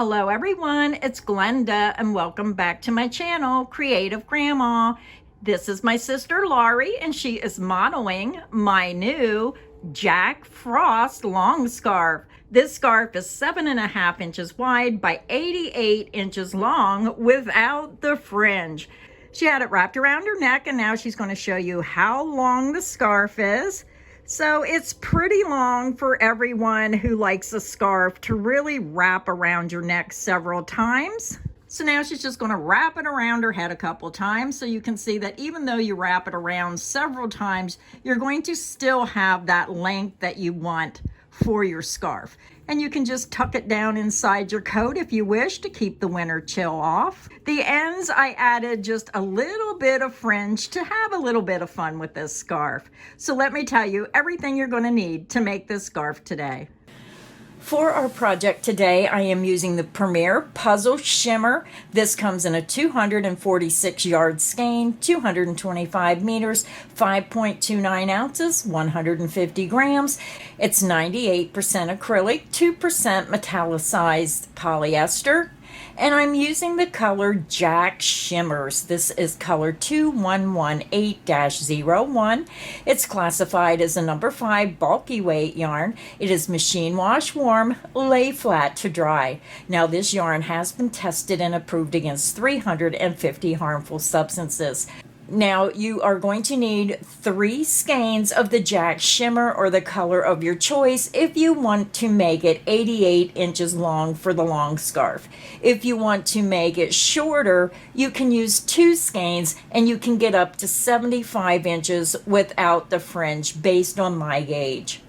Hello everyone, it's Glenda and welcome back to my channel, Creative Grandma. This is my sister Laurie and she is modeling my new Jack Frost long scarf. This scarf is 7.5 inches wide by 88 inches long without the fringe. She had it wrapped around her neck and now she's going to show you how long the scarf is. So it's pretty long for everyone who likes a scarf to really wrap around your neck several times. So now she's just going to wrap it around her head a couple times so you can see that even though you wrap it around several times, you're going to still have that length that you want for your scarf. And you can just tuck it down inside your coat if you wish to keep the winter chill off. The ends, I added just a little bit of fringe to have a little bit of fun with this scarf. So let me tell you everything you're going to need to make this scarf today. For our project today, I am using the Premier Puzzle Shimmer. This comes in a 246 yard skein, 225 meters, 5.29 ounces, 150 grams. It's 98% acrylic, 2% metallicized polyester. And I'm using the color Jack Shimmers. This is color 2118-01. It's classified as a number 5 bulky weight yarn. It is machine wash warm, lay flat to dry. Now this yarn has been tested and approved against 350 harmful substances. Now you are going to need 3 skeins of the Jack Shimmer or the color of your choice if you want to make it 88 inches long for the long scarf. If you want to make it shorter, you can use 2 skeins and you can get up to 75 inches without the fringe based on my gauge.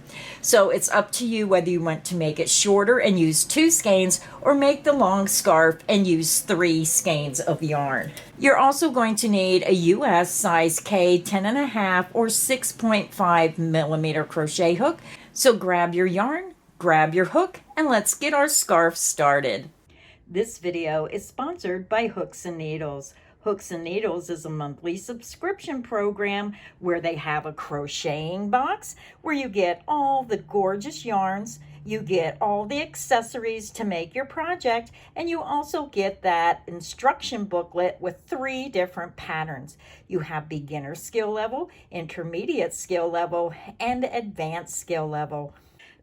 So it's up to you whether you want to make it shorter and use 2 skeins or make the long scarf and use 3 skeins of yarn. You're also going to need a US size K 10.5 or 6.5 millimeter crochet hook. So grab your yarn, grab your hook, and let's get our scarf started. This video is sponsored by Hooks and Needles. Hooks and Needles is a monthly subscription program where they have a crocheting box where you get all the gorgeous yarns, you get all the accessories to make your project, and you also get that instruction booklet with 3 different patterns. You have beginner skill level, intermediate skill level, and advanced skill level.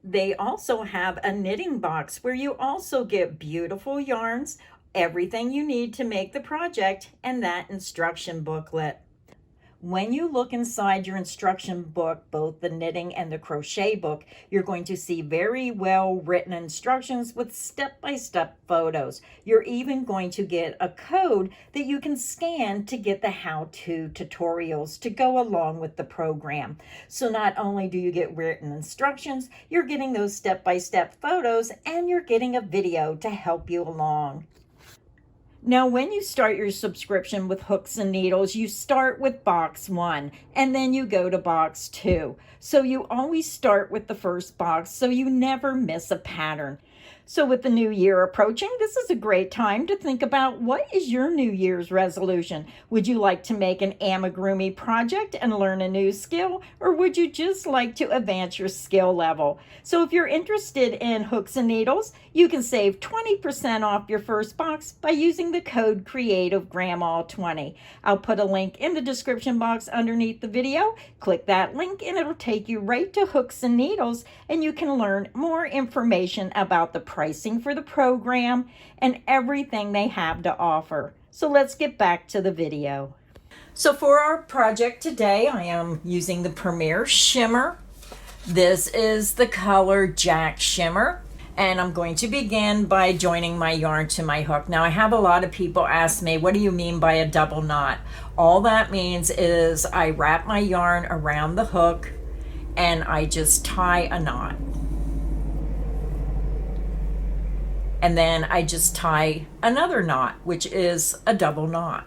They also have a knitting box where you also get beautiful yarns, everything you need to make the project, and that instruction booklet. When you look inside your instruction book, both the knitting and the crochet book, you're going to see very well written instructions with step-by-step photos. You're even going to get a code that you can scan to get the how-to tutorials to go along with the program. So not only do you get written instructions, you're getting those step-by-step photos and you're getting a video to help you along. Now, when you start your subscription with Hooks and Needles, you start with box 1 and then you go to box 2. So you always start with the first box so you never miss a pattern. So with the new year approaching, this is a great time to think about what is your New Year's resolution. Would you like to make an amigurumi project and learn a new skill, or would you just like to advance your skill level? So if you're interested in Hooks and Needles, you can save 20% off your first box by using the code CreativeGrandma20. I'll put a link in the description box underneath the video. Click that link and it'll take you right to Hooks and Needles, and you can learn more information about the pricing for the program and everything they have to offer. So let's get back to the video. So for our project today, I am using the Premier Shimmer. This is the color Jack Shimmer. And I'm going to begin by joining my yarn to my hook. Now I have a lot of people ask me, what do you mean by a double knot? All that means is I wrap my yarn around the hook and I just tie a knot. And then I just tie another knot, which is a double knot.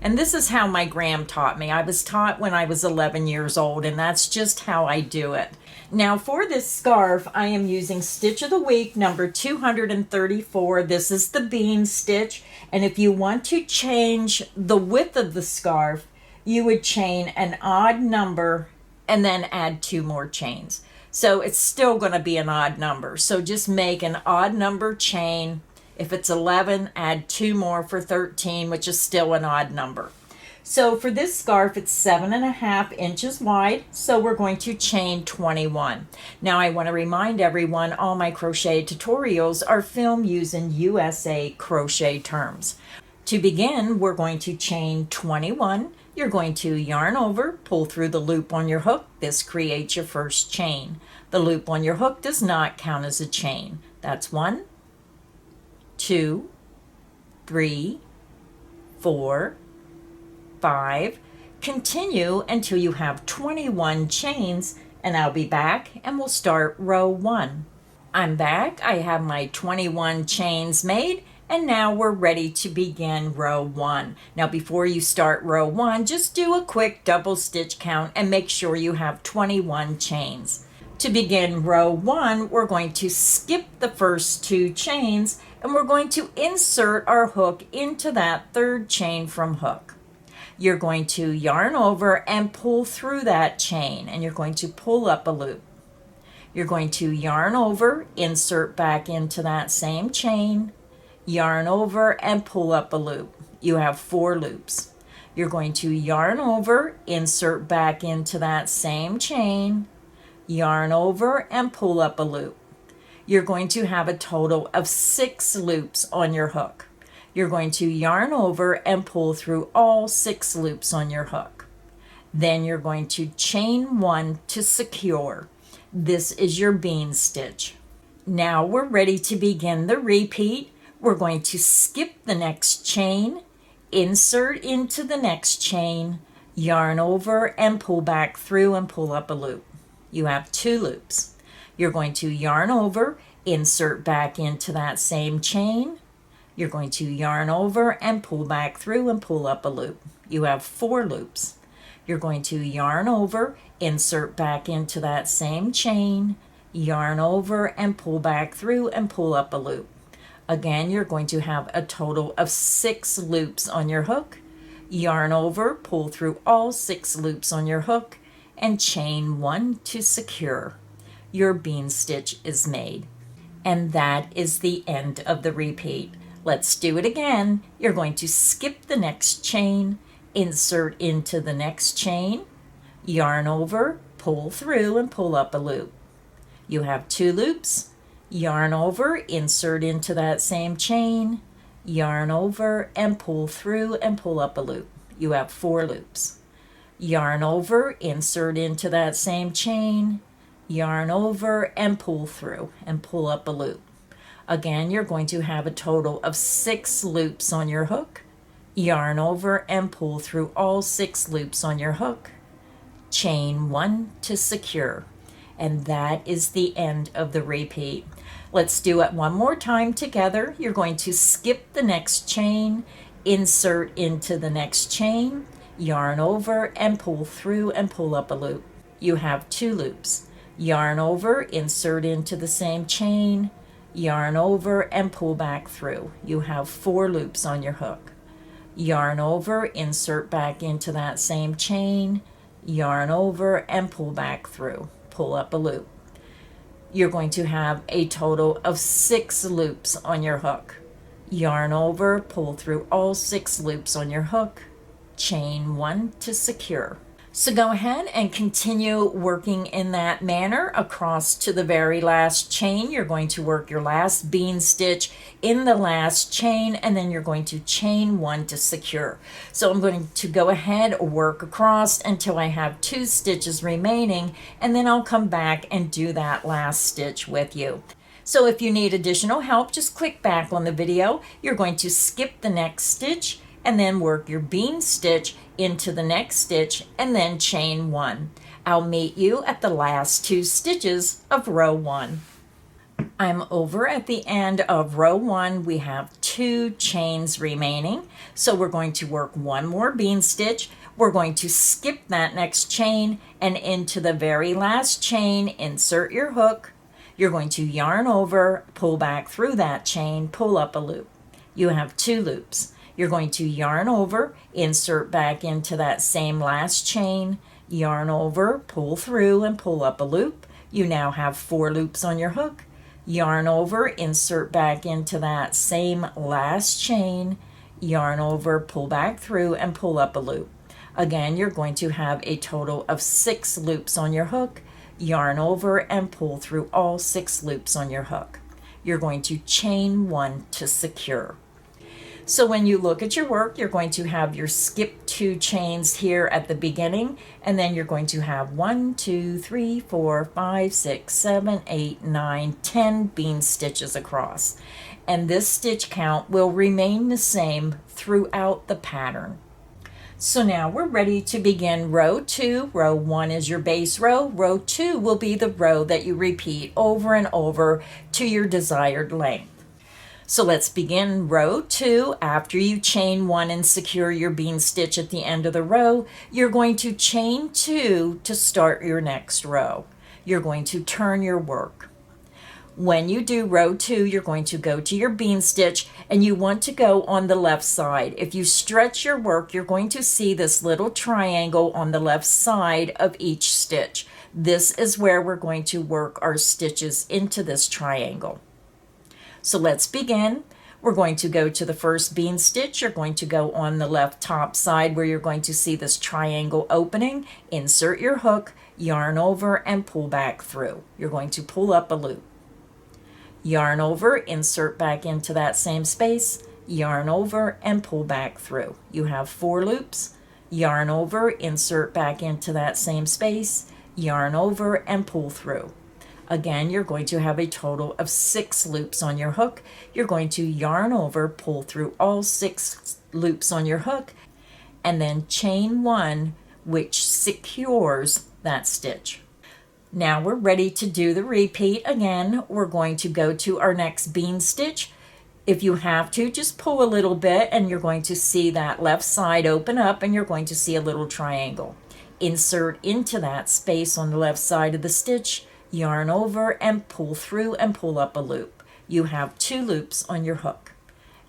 And this is how my gram taught me. I was taught when I was 11 years old, and that's just how I do it. Now for this scarf, I am using Stitch of the Week number 234. This is the bean stitch. And if you want to change the width of the scarf, you would chain an odd number and then add 2 more chains. So it's still going to be an odd number. So just make an odd number chain. If it's 11, add 2 more for 13, which is still an odd number. So for this scarf, it's 7.5 inches wide, so we're going to chain 21. Now I want to remind everyone all my crochet tutorials are filmed using USA crochet terms. To begin, we're going to chain 21. You're going to yarn over, pull through the loop on your hook. This creates your first chain. The loop on your hook does not count as a chain. That's 1, 2, 3, 4, 5. Continue until you have 21 chains, and I'll be back and we'll start row 1. I'm back. I have my 21 chains made, and now we're ready to begin row 1. Now before you start row 1, just do a quick double stitch count and make sure you have 21 chains. To begin row 1, we're going to skip the first 2 chains, and we're going to insert our hook into that 3rd chain from hook. You're going to yarn over and pull through that chain, and you're going to pull up a loop. You're going to yarn over, insert back into that same chain, yarn over and pull up a loop. You have 4 loops. You're going to yarn over, insert back into that same chain, yarn over and pull up a loop. You're going to have a total of 6 loops on your hook. You're going to yarn over and pull through all 6 loops on your hook. Then you're going to chain 1 to secure. This is your bean stitch. Now we're ready to begin the repeat. We're going to skip the next chain, insert into the next chain, yarn over and pull back through and pull up a loop. You have 2 loops. You're going to yarn over, insert back into that same chain. You're going to yarn over and pull back through and pull up a loop. You have 4 loops. You're going to yarn over, insert back into that same chain, yarn over and pull back through and pull up a loop. Again, you're going to have a total of 6 loops on your hook. Yarn over, pull through all 6 loops on your hook, and chain 1 to secure. Your bean stitch is made. And that is the end of the repeat. Let's do it again. You're going to skip the next chain, insert into the next chain, yarn over, pull through and pull up a loop. You have 2 loops. Yarn over, insert into that same chain, yarn over and pull through and pull up a loop. You have 4 loops. Yarn over, insert into that same chain, yarn over and pull through and pull up a loop. Again, you're going to have a total of 6 loops on your hook. Yarn over and pull through all 6 loops on your hook. Chain 1 to secure. And that is the end of the repeat. Let's do it one more time together. You're going to skip the next chain, insert into the next chain, yarn over and pull through and pull up a loop. You have 2 loops. Yarn over, insert into the same chain, yarn over and pull back through. You have 4 loops on your hook. Yarn over, insert back into that same chain, yarn over and pull back through. Pull up a loop. You're going to have a total of 6 loops on your hook. Yarn over, pull through all 6 loops on your hook, chain 1 to secure. So go ahead and continue working in that manner across to the very last chain. You're going to work your last bean stitch in the last chain, and then you're going to chain 1 to secure. So I'm going to go ahead, work across until I have 2 stitches remaining, and then I'll come back and do that last stitch with you. So if you need additional help, just click back on the video. You're going to skip the next stitch and then work your bean stitch into the next stitch and then chain 1. I'll meet you at the last 2 stitches of row 1. I'm over at the end of row 1. We have 2 chains remaining. So we're going to work 1 more bean stitch. We're going to skip that next chain and into the very last chain, insert your hook. You're going to yarn over, pull back through that chain, pull up a loop. You have 2 loops. You're going to yarn over, insert back into that same last chain, yarn over, pull through and pull up a loop. You now have 4 loops on your hook. Yarn over, insert back into that same last chain, yarn over, pull back through, and pull up a loop. Again, you're going to have a total of 6 loops on your hook. Yarn over and pull through all 6 loops on your hook. You're going to chain 1 to secure. So when you look at your work, you're going to have your skip 2 chains here at the beginning, and then you're going to have 1, 2, 3, 4, 5, 6, 7, 8, 9, 10 bean stitches across. And this stitch count will remain the same throughout the pattern. So now we're ready to begin row 2. Row 1 is your base row. Row 2 will be the row that you repeat over and over to your desired length. So let's begin row 2. After you chain 1 and secure your bean stitch at the end of the row, you're going to chain 2 to start your next row. You're going to turn your work. When you do row 2, you're going to go to your bean stitch and you want to go on the left side. If you stretch your work, you're going to see this little triangle on the left side of each stitch. This is where we're going to work our stitches into this triangle. So let's begin. We're going to go to the first bean stitch. You're going to go on the left top side where you're going to see this triangle opening. Insert your hook, yarn over, and pull back through. You're going to pull up a loop. Yarn over, insert back into that same space, yarn over, and pull back through. You have 4 loops. Yarn over, insert back into that same space, yarn over, and pull through. Again, you're going to have a total of 6 loops on your hook. You're going to yarn over, pull through all 6 loops on your hook, and then chain 1, which secures that stitch. Now we're ready to do the repeat again. We're going to go to our next bean stitch. If you have to, just pull a little bit and you're going to see that left side open up and you're going to see a little triangle. Insert into that space on the left side of the stitch, yarn over and pull through and pull up a loop. You have 2 loops on your hook.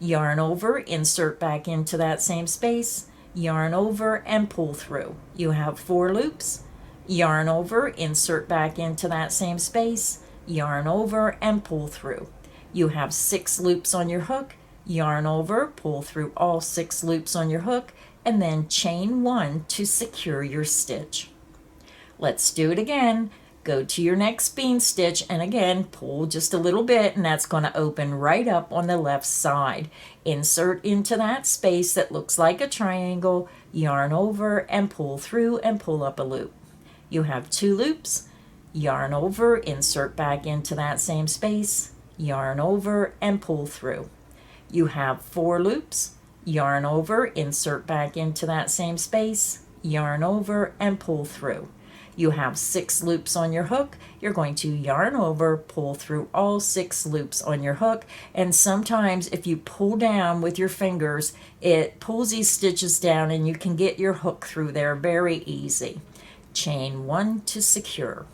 Yarn over, insert back into that same space, yarn over and pull through. You have 4 loops. Yarn over, insert back into that same space, yarn over and pull through. You have 6 loops on your hook, yarn over, pull through all 6 loops on your hook, and then chain 1 to secure your stitch. Let's do it again. Go to your next bean stitch and again pull just a little bit and that's going to open right up on the left side. Insert into that space that looks like a triangle, yarn over and pull through and pull up a loop. You have 2 loops, yarn over, insert back into that same space, yarn over and pull through. You have 4 loops, yarn over, insert back into that same space, yarn over and pull through. You have 6 loops on your hook. You're going to yarn over, pull through all 6 loops on your hook, and sometimes if you pull down with your fingers, it pulls these stitches down and you can get your hook through there very easy. Chain 1 to secure.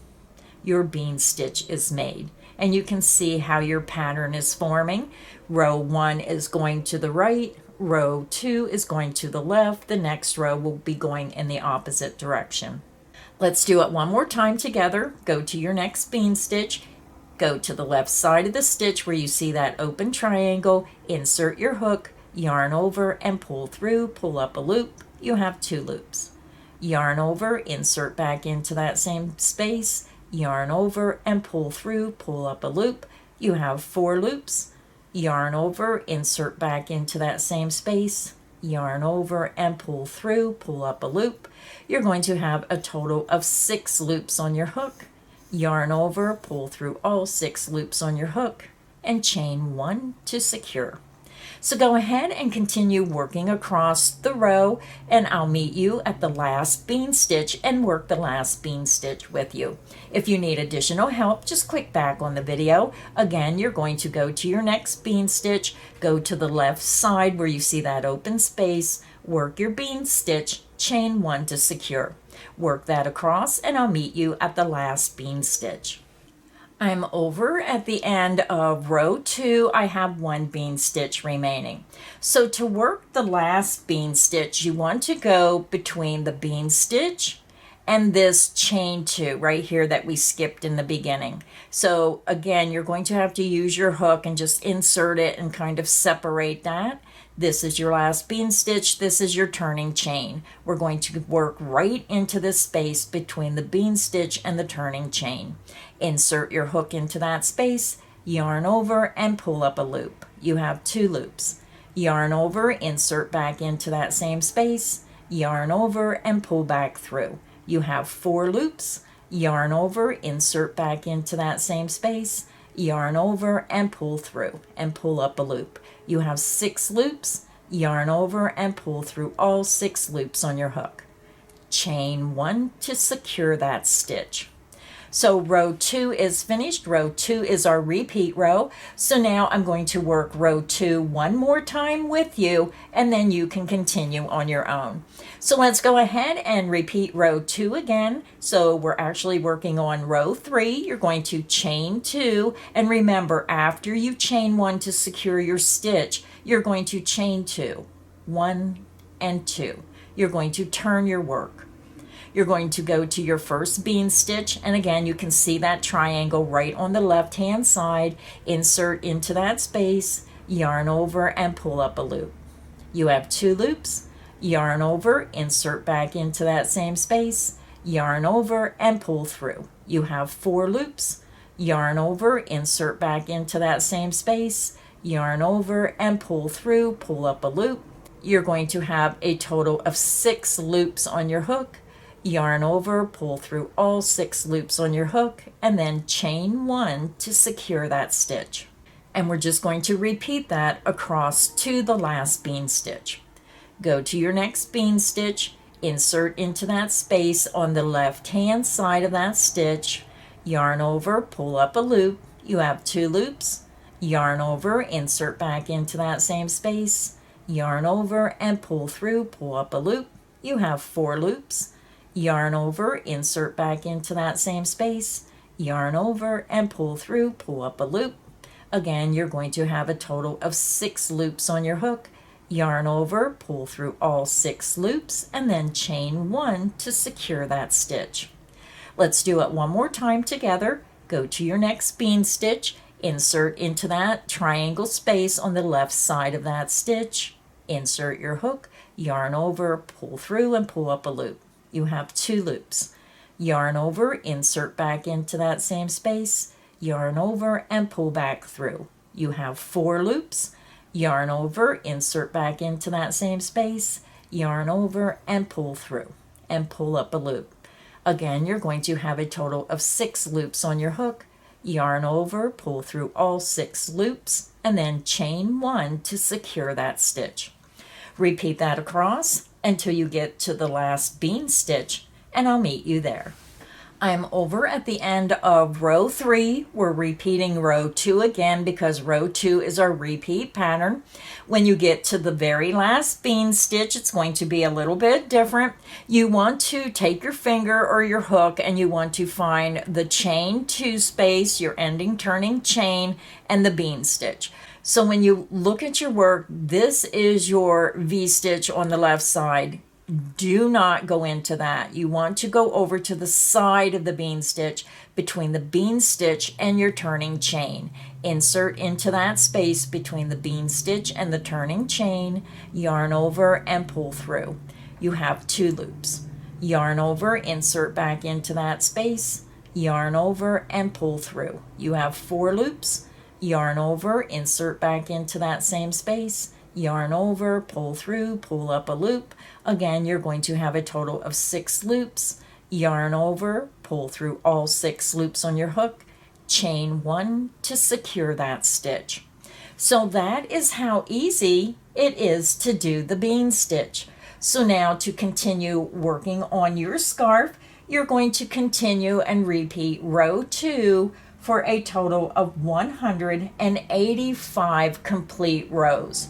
Your bean stitch is made, and you can see how your pattern is forming. Row 1 is going to the right, row 2 is going to the left, the next row will be going in the opposite direction. Let's do it one more time together. Go to your next bean stitch, go to the left side of the stitch where you see that open triangle, insert your hook, yarn over and pull through, pull up a loop. You have 2 loops. Yarn over, insert back into that same space, yarn over and pull through, pull up a loop. You have 4 loops. Yarn over, insert back into that same space, yarn over and pull through, pull up a loop. You're going to have a total of 6 loops on your hook. Yarn over, pull through all 6 loops on your hook, and chain 1 to secure. So go ahead and continue working across the row, and I'll meet you at the last bean stitch and work the last bean stitch with you. If you need additional help, just click back on the video. Again, you're going to go to your next bean stitch, go to the left side where you see that open space, work your bean stitch, chain 1 to secure. Work that across, and I'll meet you at the last bean stitch. I'm over at the end of row 2. I have 1 bean stitch remaining. So to work the last bean stitch, you want to go between the bean stitch and this chain 2 right here that we skipped in the beginning. So again, you're going to have to use your hook and just insert it and kind of separate that. This is your last bean stitch. This is your turning chain. We're going to work right into this space between the bean stitch and the turning chain. Insert your hook into that space, yarn over, and pull up a loop. You have 2 loops. Yarn over, insert back into that same space, yarn over, and pull back through. You have 4 loops. Yarn over, insert back into that same space, yarn over, and pull through, and pull up a loop. You have 6 loops. Yarn over and pull through all 6 loops on your hook. Chain 1 to secure that stitch. So row 2 is finished. Row 2 is our repeat row. So now I'm going to work row 2 one more time with you, and then you can continue on your own. So let's go ahead and repeat row 2 again. So we're actually working on row 3. You're going to chain 2, and remember, after you chain 1 to secure your stitch, you're going to chain 2, 1 and 2. You're going to turn your work. You're going to go to your first bean stitch, and again, you can see that triangle right on the left hand side. Insert into that space, yarn over, and pull up a loop. You have 2 loops. Yarn over, insert back into that same space, yarn over, and pull through. You have 4 loops. Yarn over, insert back into that same space, yarn over, and pull through, pull up a loop. You're going to have a total of 6 loops on your hook. Yarn over, pull through all 6 loops on your hook, and then chain 1 to secure that stitch. And we're just going to repeat that across to the last bean stitch. Go to your next bean stitch, insert into that space on the left hand side of that stitch, yarn over, pull up a loop. You have 2 loops. Yarn over, insert back into that same space, yarn over, and pull through, pull up a loop. You have 4 loops. Yarn over, insert back into that same space, yarn over, and pull through, pull up a loop. Again, you're going to have a total of 6 loops on your hook. Yarn over, pull through all 6 loops, and then chain 1 to secure that stitch. Let's do it one more time together. Go to your next bean stitch, insert into that triangle space on the left side of that stitch, insert your hook, yarn over, pull through, and pull up a loop. You have 2 loops. Yarn over, insert back into that same space, yarn over, and pull back through. You have 4 loops. Yarn over, insert back into that same space, yarn over, and pull through, and pull up a loop. Again, you're going to have a total of 6 loops on your hook. Yarn over, pull through all 6 loops, and then chain 1 to secure that stitch. Repeat that across until you get to the last bean stitch, and I'll meet you there. I'm over at the end of row 3. We're repeating row 2 again because row 2 is our repeat pattern. When you get to the very last bean stitch, it's going to be a little bit different. You want to take your finger or your hook and you want to find the chain 2 space, your ending turning chain, and the bean stitch. So when you look at your work, this is your V-stitch on the left side. Do not go into that. You want to go over to the side of the bean stitch between the bean stitch and your turning chain. Insert into that space between the bean stitch and the turning chain, yarn over, and pull through. You have 2 loops. Yarn over, insert back into that space, yarn over, and pull through. You have 4 loops. Yarn over, insert back into that same space, yarn over, pull through, pull up a loop. Again, you're going to have a total of 6 loops. Yarn over, pull through all 6 loops on your hook, chain 1 to secure that stitch. So that is how easy it is to do the bean stitch. So now to continue working on your scarf, you're going to continue and repeat row 2 for a total of 185 complete rows.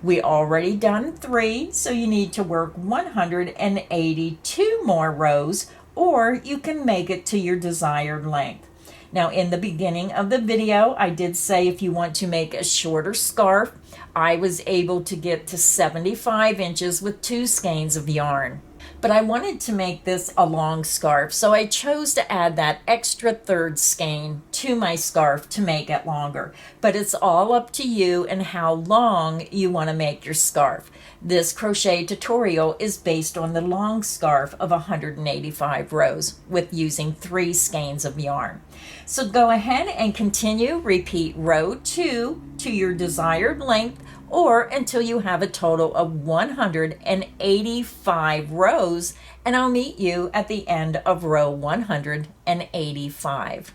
We already done 3, so you need to work 182 more rows, or you can make it to your desired length. Now, in the beginning of the video, I did say if you want to make a shorter scarf, I was able to get to 75 inches with 2 skeins of yarn. But I wanted to make this a long scarf, so I chose to add that extra third skein to my scarf to make it longer. But it's all up to you and how long you want to make your scarf. This crochet tutorial is based on the long scarf of 185 rows with using 3 skeins of yarn. So go ahead and continue, repeat row 2 to your desired length, or until you have a total of 185 rows, and I'll meet you at the end of row 185.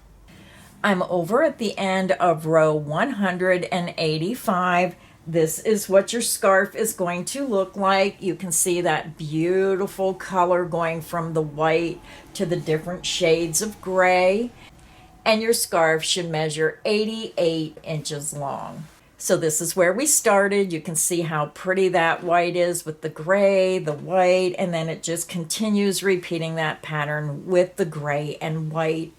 I'm over at the end of row 185. This is what your scarf is going to look like. You can see that beautiful color going from the white to the different shades of gray. And your scarf should measure 88 inches long. So this is where we started. You can see how pretty that white is with the gray, the white, and then it just continues repeating that pattern with the gray and white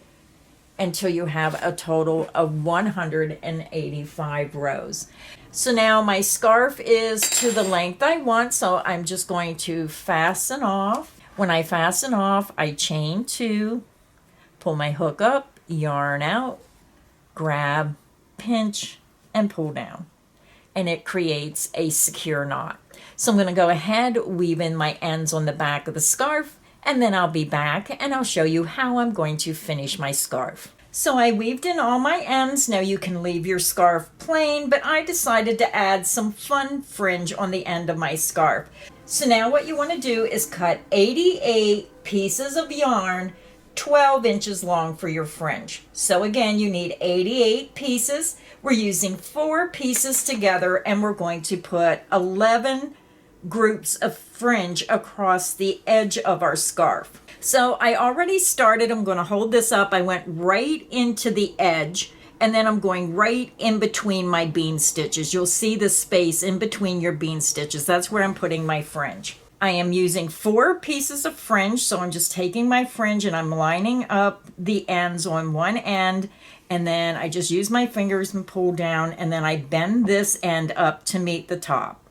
until you have a total of 185 rows. So now my scarf is to the length I want, so I'm just going to fasten off. When I fasten off, I chain 2, pull my hook up, yarn out, grab, pinch, and pull down, and it creates a secure knot. So I'm going to go ahead, weave in my ends on the back of the scarf, and then I'll be back and I'll show you how I'm going to finish my scarf. So I weaved in all my ends. Now you can leave your scarf plain, but I decided to add some fun fringe on the end of my scarf. So now what you want to do is cut 88 pieces of yarn 12 inches long for your fringe. So again, you need 88 pieces. We're using 4 pieces together, and we're going to put 11 groups of fringe across the edge of our scarf. So I already started. I'm going to hold this up. I went right into the edge, and then I'm going right in between my bean stitches. You'll see the space in between your bean stitches. That's where I'm putting my fringe. I am using 4 pieces of fringe, so I'm just taking my fringe and I'm lining up the ends on one end, and then I just use my fingers and pull down, and then I bend this end up to meet the top.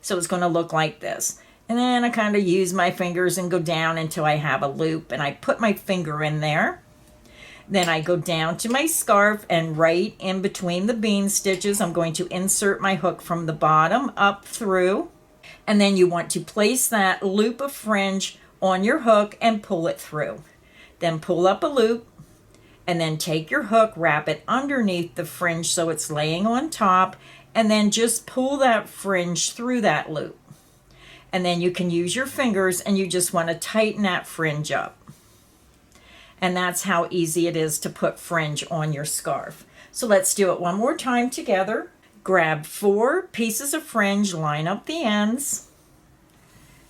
So it's going to look like this. And then I kind of use my fingers and go down until I have a loop, and I put my finger in there. Then I go down to my scarf, and right in between the bean stitches, I'm going to insert my hook from the bottom up through. And then you want to place that loop of fringe on your hook and pull it through. Then pull up a loop, and then take your hook, wrap it underneath the fringe so it's laying on top, and then just pull that fringe through that loop. And then you can use your fingers, and you just want to tighten that fringe up. And that's how easy it is to put fringe on your scarf. So let's do it one more time together. Grab 4 pieces of fringe, line up the ends,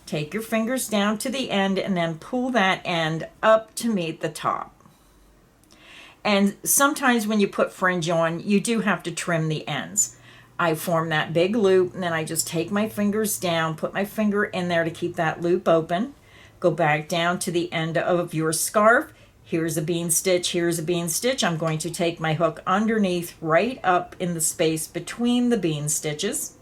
take your fingers down to the end, and then pull that end up to meet the top. And sometimes when you put fringe on, you do have to trim the ends. I form that big loop, and then I just take my fingers down, put my finger in there to keep that loop open, go back down to the end of your scarf. Here's a bean stitch, here's a bean stitch. I'm going to take my hook underneath right up in the space between the bean stitches.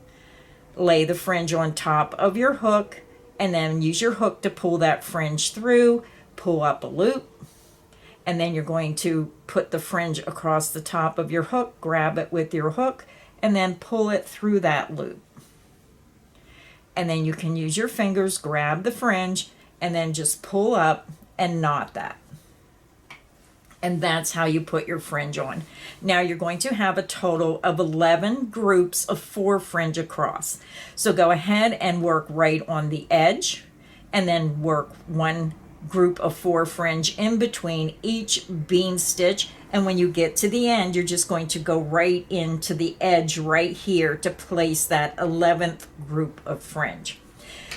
Lay the fringe on top of your hook, and then use your hook to pull that fringe through, pull up a loop, and then you're going to put the fringe across the top of your hook, grab it with your hook, and then pull it through that loop. And then you can use your fingers, grab the fringe, and then just pull up and knot that. And that's how you put your fringe on. Now you're going to have a total of 11 groups of 4 fringe across. So go ahead and work right on the edge, and then work 1 group of 4 fringe in between each bean stitch. And when you get to the end, you're just going to go right into the edge right here to place that 11th group of fringe.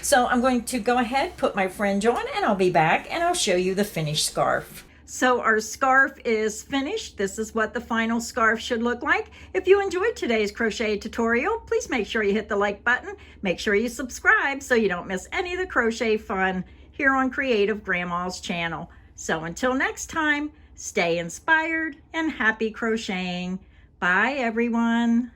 So I'm going to go ahead, put my fringe on, and I'll be back and I'll show you the finished scarf. So our scarf is finished. This is what the final scarf should look like. If you enjoyed today's crochet tutorial, please make sure you hit the like button. Make sure you subscribe so you don't miss any of the crochet fun here on Creative Grandma's channel. So until next time, stay inspired and happy crocheting. Bye everyone.